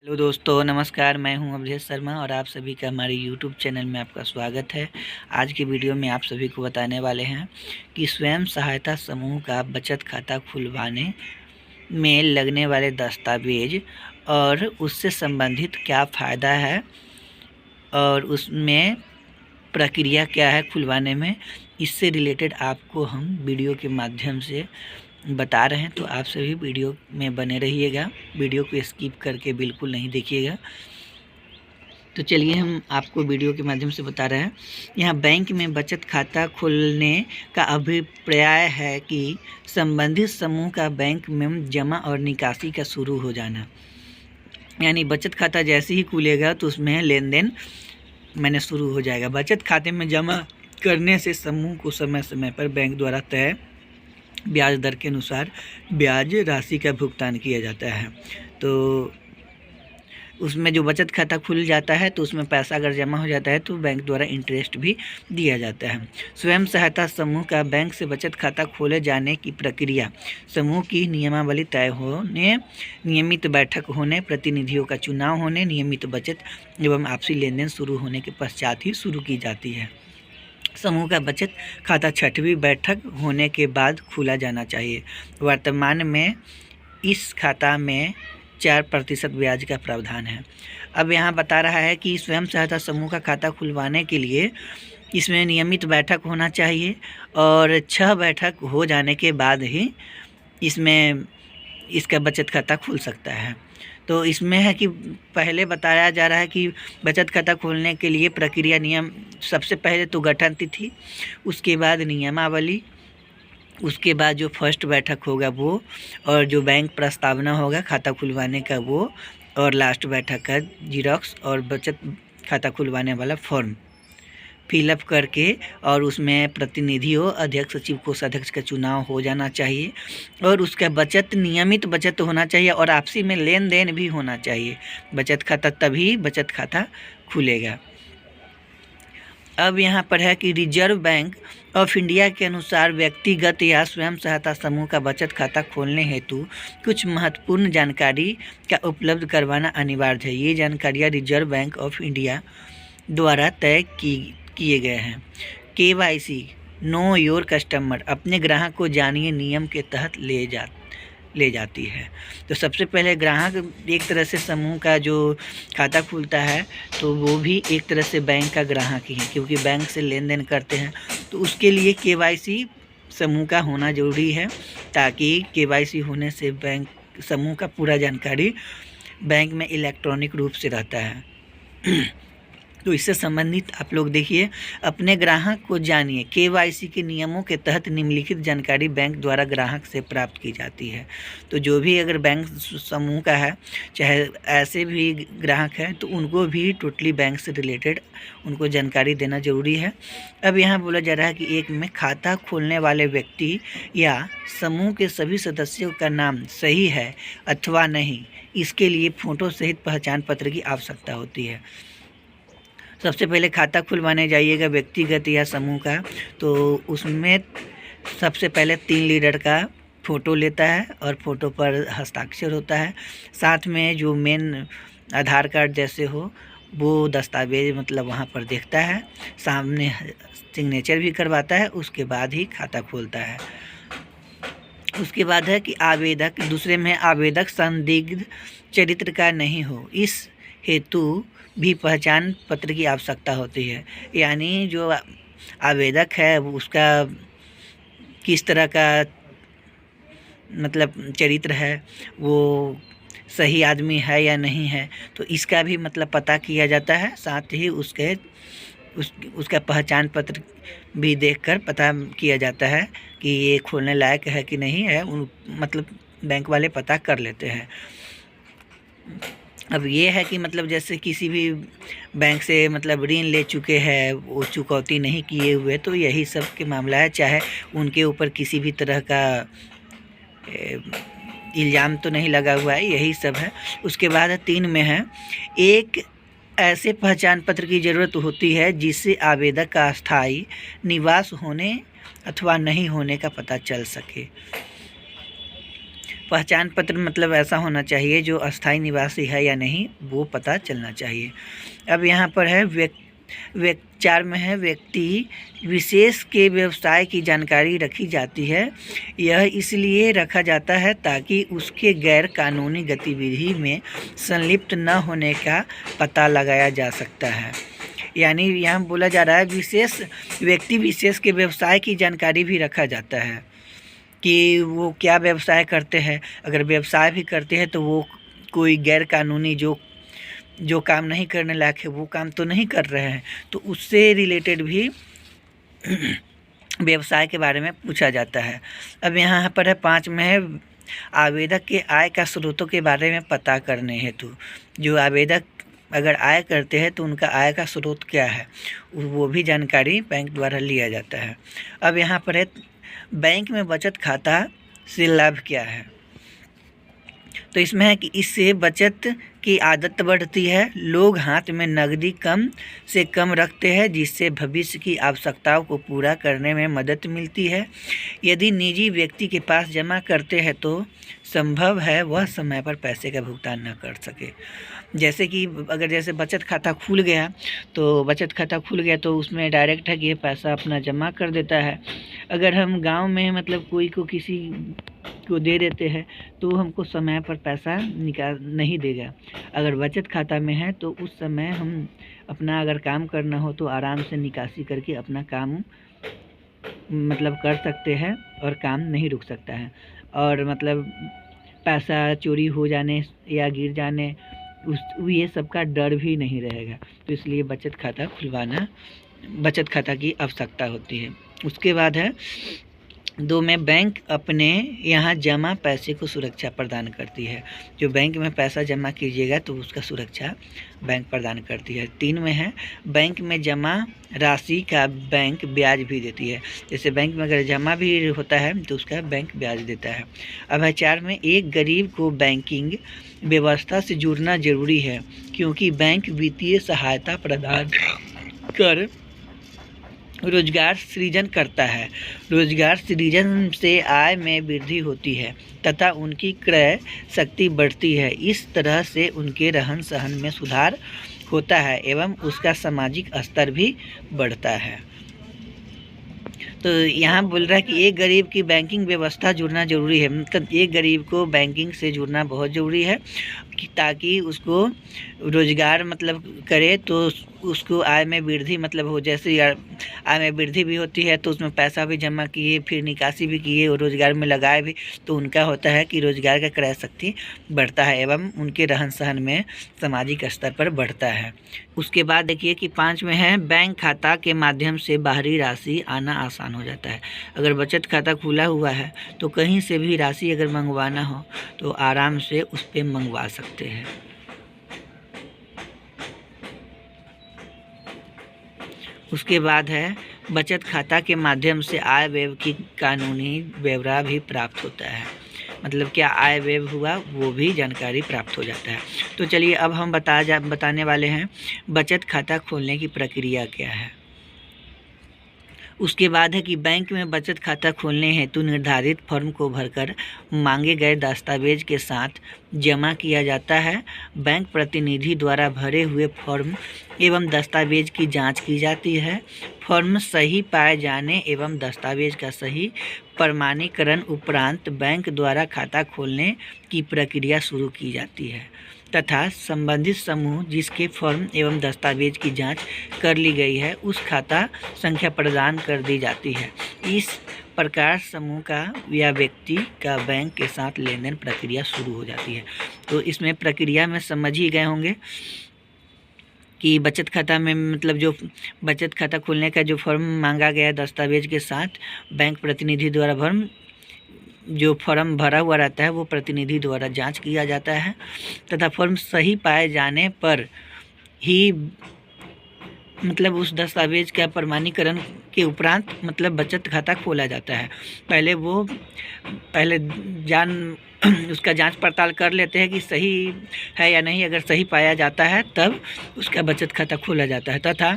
Hello दोस्तों, नमस्कार। मैं हूं अभिषेक शर्मा और आप सभी का हमारे यूट्यूब चैनल में आपका स्वागत है। आज की वीडियो में आप सभी को बताने वाले हैं कि स्वयं सहायता समूह का बचत खाता खुलवाने में लगने वाले दस्तावेज और उससे संबंधित क्या फ़ायदा है और उसमें प्रक्रिया क्या है खुलवाने में। इससे रिलेटेड आपको हम वीडियो के माध्यम से बता रहे हैं, तो आप सभी वीडियो में बने रहिएगा। वीडियो को स्किप करके बिल्कुल नहीं देखिएगा। तो चलिए हम आपको वीडियो के माध्यम से बता रहे हैं। यहाँ बैंक में बचत खाता खोलने का अभिप्राय है कि संबंधित समूह का बैंक में जमा और निकासी का शुरू हो जाना। यानी बचत खाता जैसे ही खुलेगा तो उसमें लेन देन शुरू हो जाएगा। बचत खाते में जमा करने से समूह को समय समय पर बैंक द्वारा तय ब्याज दर के अनुसार ब्याज राशि का भुगतान किया जाता है। तो उसमें जो बचत खाता खुल जाता है तो उसमें पैसा अगर जमा हो जाता है तो बैंक द्वारा इंटरेस्ट भी दिया जाता है। स्वयं सहायता समूह का बैंक से बचत खाता खोले जाने की प्रक्रिया समूह की नियमावली तय होने, नियमित बैठक होने, प्रतिनिधियों का चुनाव होने, नियमित बचत एवं आपसी लेन देन शुरू होने के पश्चात ही शुरू की जाती है। समूह का बचत खाता 6वीं बैठक होने के बाद खुला जाना चाहिए। वर्तमान में इस खाता में 4% ब्याज का प्रावधान है। अब यहाँ बता रहा है कि स्वयं सहायता समूह का खाता खुलवाने के लिए इसमें नियमित बैठक होना चाहिए और 6 बैठक हो जाने के बाद ही इसमें इसका बचत खाता खुल सकता है। तो इसमें है कि पहले बताया जा रहा है कि बचत खाता खोलने के लिए प्रक्रिया नियम, सबसे पहले तो गठन तिथि, उसके बाद नियमावली, उसके बाद जो फर्स्ट बैठक होगा वो, और जो बैंक प्रस्तावना होगा खाता खुलवाने का वो, और लास्ट बैठक का जीरोक्स और बचत खाता खुलवाने वाला फॉर्म फिलअप करके और उसमें प्रतिनिधि हो, अध्यक्ष सचिव कोषाध्यक्ष का चुनाव हो जाना चाहिए और उसका बचत नियमित बचत होना चाहिए और आपसी में लेन देन भी होना चाहिए बचत खाता, तभी बचत खाता खुलेगा। अब यहाँ पर है कि रिजर्व बैंक ऑफ इंडिया के अनुसार व्यक्तिगत या स्वयं सहायता समूह का बचत खाता खोलने हेतु कुछ महत्वपूर्ण जानकारी का उपलब्ध करवाना अनिवार्य है। ये जानकारियाँ रिजर्व बैंक ऑफ इंडिया द्वारा तय किए गए हैं। KYC नो योर कस्टमर, अपने ग्राहक को जानिए, नियम के तहत ले जाती है। तो सबसे पहले ग्राहक एक तरह से समूह का जो खाता खुलता है तो वो भी एक तरह से बैंक का ग्राहक ही है, क्योंकि बैंक से लेन देन करते हैं। तो उसके लिए KYC समूह का होना ज़रूरी है, ताकि KYC होने से बैंक समूह का पूरा जानकारी बैंक में इलेक्ट्रॉनिक रूप से रहता है। तो इससे संबंधित आप लोग देखिए, अपने ग्राहक को जानिए। KYC के नियमों के तहत निम्नलिखित जानकारी बैंक द्वारा ग्राहक से प्राप्त की जाती है। तो जो भी अगर बैंक समूह का है, चाहे ऐसे भी ग्राहक हैं, तो उनको भी टोटली बैंक से रिलेटेड उनको जानकारी देना जरूरी है। अब यहाँ बोला जा रहा है कि एक में खाता खोलने वाले व्यक्ति या समूह के सभी सदस्यों का नाम सही है अथवा नहीं, इसके लिए फ़ोटो सहित पहचान पत्र की आवश्यकता होती है। सबसे पहले खाता खुलवाने जाइएगा व्यक्तिगत या समूह का, तो उसमें सबसे पहले 3 लीडर का फ़ोटो लेता है और फ़ोटो पर हस्ताक्षर होता है। साथ में जो मेन आधार कार्ड जैसे हो वो दस्तावेज वहाँ पर देखता है, सामने सिग्नेचर भी करवाता है, उसके बाद ही खाता खोलता है। उसके बाद है कि आवेदक, दूसरे में आवेदक संदिग्ध चरित्र का नहीं हो, इस हेतु भी पहचान पत्र की आवश्यकता होती है। यानी जो आवेदक है उसका किस तरह का चरित्र है, वो सही आदमी है या नहीं है, तो इसका भी पता किया जाता है। साथ ही उसका पहचान पत्र भी देखकर पता किया जाता है कि ये खोलने लायक है कि नहीं है, बैंक वाले पता कर लेते हैं। अब ये है कि जैसे किसी भी बैंक से ऋण ले चुके हैं, वो चुकौती नहीं किए हुए, तो यही सब के मामला है। चाहे उनके ऊपर किसी भी तरह का इल्ज़ाम तो नहीं लगा हुआ है, यही सब है। उसके बाद 3 में है, एक ऐसे पहचान पत्र की ज़रूरत होती है जिससे आवेदक का अस्थायी निवास होने अथवा नहीं होने का पता चल सके। पहचान पत्र मतलब ऐसा होना चाहिए जो अस्थायी निवासी है या नहीं वो पता चलना चाहिए। अब यहाँ पर है 4 में है व्यक्ति विशेष के व्यवसाय की जानकारी रखी जाती है। यह इसलिए रखा जाता है ताकि उसके गैर कानूनी गतिविधि में संलिप्त न होने का पता लगाया जा सकता है। यानी यहाँ बोला जा रहा है व्यक्ति विशेष के व्यवसाय की जानकारी भी रखा जाता है कि वो क्या व्यवसाय करते हैं। अगर व्यवसाय भी करते हैं तो वो कोई गैर कानूनी जो काम नहीं करने लायक है वो काम तो नहीं कर रहे हैं, तो उससे रिलेटेड भी व्यवसाय के बारे में पूछा जाता है। अब यहाँ पर है 5 में है आवेदक के आय का स्रोतों के बारे में पता करने हेतु। जो आवेदक अगर आय करते हैं तो उनका आय का स्रोत क्या है वो भी जानकारी बैंक द्वारा लिया जाता है। अब यहाँ पर है बैंक में बचत खाता से लाभ क्या है। तो इसमें है कि इससे बचत की आदत बढ़ती है। लोग हाथ में नकदी कम से कम रखते हैं जिससे भविष्य की आवश्यकताओं को पूरा करने में मदद मिलती है। यदि निजी व्यक्ति के पास जमा करते हैं तो संभव है वह समय पर पैसे का भुगतान न कर सके। जैसे कि अगर जैसे बचत खाता खुल गया तो उसमें डायरेक्ट है कि ये पैसा अपना जमा कर देता है। अगर हम गांव में मतलब कोई को किसी को दे देते हैं तो हमको समय पर पैसा नहीं देगा। अगर बचत खाता में है तो उस समय हम अपना अगर काम करना हो तो आराम से निकासी करके अपना काम मतलब कर सकते हैं और काम नहीं रुक सकता है। और मतलब पैसा चोरी हो जाने या गिर जाने ये सब का डर भी नहीं रहेगा। तो इसलिए बचत खाता की आवश्यकता होती है। उसके बाद है 2 में बैंक अपने यहाँ जमा पैसे को सुरक्षा प्रदान करती है। जो बैंक में पैसा जमा कीजिएगा तो उसका सुरक्षा बैंक प्रदान करती है। 3 में है बैंक में जमा राशि का बैंक ब्याज भी देती है। जैसे बैंक में अगर जमा भी होता है तो उसका बैंक ब्याज देता है। अब है 4 में एक गरीब को बैंकिंग व्यवस्था से जुड़ना जरूरी है क्योंकि बैंक वित्तीय सहायता प्रदान कर रोजगार सृजन करता है। रोजगार सृजन से आय में वृद्धि होती है तथा उनकी क्रय शक्ति बढ़ती है। इस तरह से उनके रहन सहन में सुधार होता है एवं उसका सामाजिक स्तर भी बढ़ता है। तो यहाँ बोल रहा है कि एक गरीब की बैंकिंग व्यवस्था जुड़ना ज़रूरी है। मतलब एक गरीब को बैंकिंग से जुड़ना बहुत ज़रूरी है ताकि उसको रोज़गार मतलब करे तो उसको आय में वृद्धि मतलब हो। जैसे आय में वृद्धि भी होती है तो उसमें पैसा भी जमा किए फिर निकासी भी किए और रोज़गार में लगाए भी तो उनका होता है कि रोज़गार का क्रय शक्ति बढ़ता है एवं उनके रहन सहन में सामाजिक स्तर पर बढ़ता है। उसके बाद देखिए कि 5 में है बैंक खाता के माध्यम से बाहरी राशि आना आसान हो जाता है। अगर बचत खाता खुला हुआ है तो कहीं से भी राशि अगर मंगवाना हो तो आराम से उस पर मंगवा सकते हैं। उसके बाद है बचत खाता के माध्यम से आय व्यय की कानूनी ब्यौरा भी प्राप्त होता है। मतलब क्या आय व्यय हुआ वो भी जानकारी प्राप्त हो जाता है। तो चलिए अब हम बताने वाले हैं बचत खाता खोलने की प्रक्रिया क्या है। उसके बाद है कि बैंक में बचत खाता खोलने हेतु निर्धारित फॉर्म को भरकर मांगे गए दस्तावेज के साथ जमा किया जाता है। बैंक प्रतिनिधि द्वारा भरे हुए फॉर्म एवं दस्तावेज की जांच की जाती है। फॉर्म सही पाए जाने एवं दस्तावेज का सही प्रमाणीकरण उपरांत बैंक द्वारा खाता खोलने की प्रक्रिया शुरू की जाती है तथा संबंधित समूह जिसके फॉर्म एवं दस्तावेज की जांच कर ली गई है उस खाता संख्या प्रदान कर दी जाती है। इस प्रकार समूह का या व्यक्ति का बैंक के साथ लेन देन प्रक्रिया शुरू हो जाती है। तो इसमें प्रक्रिया में समझ ही गए होंगे कि बचत खाता में मतलब जो बचत खाता खोलने का जो फॉर्म मांगा गया दस्तावेज के साथ बैंक प्रतिनिधि द्वारा जो फॉर्म भरा हुआ रहता है वो प्रतिनिधि द्वारा जांच किया जाता है तथा फॉर्म सही पाए जाने पर ही मतलब उस दस्तावेज का प्रमाणीकरण के उपरांत मतलब बचत खाता खोला जाता है। पहले उसका जांच पड़ताल कर लेते हैं कि सही है या नहीं। अगर सही पाया जाता है तब उसका बचत खाता खोला जाता है तथा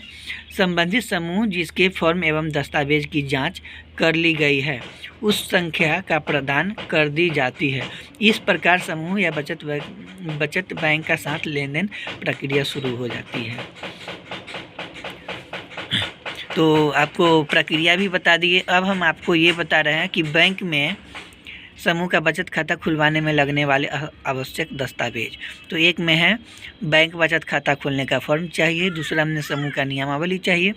संबंधित समूह जिसके फॉर्म एवं दस्तावेज की जांच कर ली गई है उस संख्या का प्रदान कर दी जाती है। इस प्रकार समूह या बचत बैंक का साथ लेन देन प्रक्रिया शुरू हो जाती है। तो आपको प्रक्रिया भी बता दिए। अब हम आपको ये बता रहे हैं कि बैंक में समूह का बचत खाता खुलवाने में लगने वाले आवश्यक दस्तावेज। तो एक में है बैंक बचत खाता खोलने का फॉर्म चाहिए, दूसरा में समूह का नियमावली चाहिए,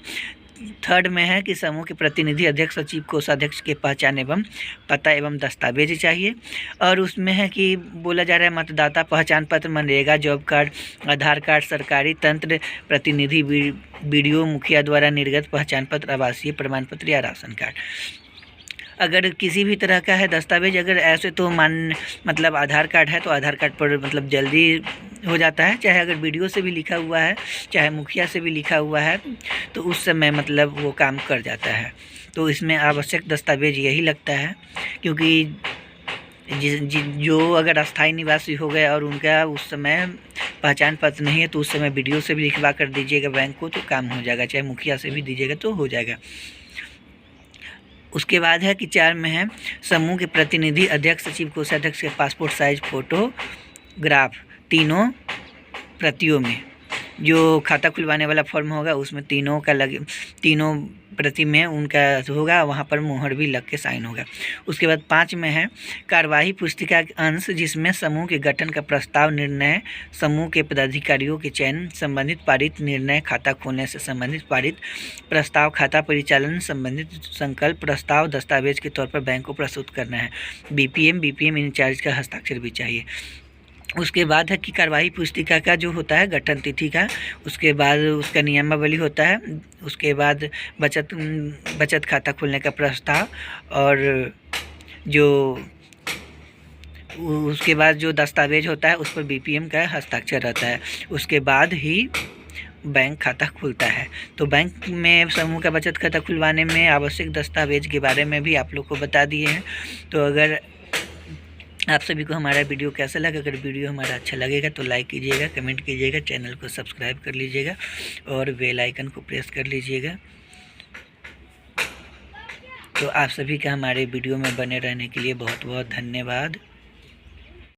थर्ड में है कि समूह के प्रतिनिधि, अध्यक्ष, सचिव, कोषाध्यक्ष के पहचान एवं पता एवं दस्तावेज चाहिए, और उसमें है कि बोला जा रहा है मतदाता पहचान पत्र, मनरेगा जॉब कार्ड, आधार कार्ड, सरकारी तंत्र प्रतिनिधि, बीडीओ, मुखिया द्वारा निर्गत पहचान पत्र, आवासीय प्रमाण पत्र या राशन कार्ड। अगर किसी भी तरह का है दस्तावेज, अगर ऐसे तो मतलब आधार कार्ड है तो आधार कार्ड पर मतलब जल्दी हो जाता है, चाहे अगर वीडियो से भी लिखा हुआ है, चाहे मुखिया से भी लिखा हुआ है, तो उस समय मतलब वो काम कर जाता है। तो इसमें आवश्यक दस्तावेज यही लगता है, क्योंकि जो अगर अस्थायी निवासी हो गए और उनका उस समय पहचान पत्र नहीं है तो उस समय वीडियो से भी लिखवा कर दीजिएगा बैंक को, तो काम हो जाएगा, चाहे मुखिया से भी दीजिएगा तो हो जाएगा। उसके बाद है कि 4 में है समूह के प्रतिनिधि, अध्यक्ष, सचिव, कोषाध्यक्ष के पासपोर्ट साइज फोटोग्राफ तीनों प्रतियों में। जो खाता खुलवाने वाला फॉर्म होगा उसमें तीनों प्रति में उनका होगा, वहाँ पर मुहर भी लग के साइन होगा। उसके बाद 5 में है कार्यवाही पुस्तिका के अंश, जिसमें समूह के गठन का प्रस्ताव, निर्णय, समूह के पदाधिकारियों के चयन, संबंधित पारित निर्णय, खाता खोलने से संबंधित पारित प्रस्ताव, खाता परिचालन संबंधित संकल्प प्रस्ताव दस्तावेज के तौर पर बैंक को प्रस्तुत करना है। बीपीएम इंचार्ज का हस्ताक्षर भी चाहिए। उसके बाद है कि कार्यवाही पुस्तिका का जो होता है गठन तिथि का, उसके बाद उसका नियमावली होता है, उसके बाद बचत खाता खोलने का प्रस्ताव, और उसके बाद जो दस्तावेज होता है उस पर बीपीएम का हस्ताक्षर रहता है। उसके बाद ही बैंक खाता खुलता है। तो बैंक में समूह का बचत खाता खुलवाने में आवश्यक दस्तावेज के बारे में भी आप लोग को बता दिए हैं। तो अगर आप सभी को हमारा वीडियो कैसा लगा, अगर वीडियो हमारा अच्छा लगेगा तो लाइक कीजिएगा, कमेंट कीजिएगा, चैनल को सब्सक्राइब कर लीजिएगा और बेल आइकन को प्रेस कर लीजिएगा। तो आप सभी का हमारे वीडियो में बने रहने के लिए बहुत बहुत धन्यवाद।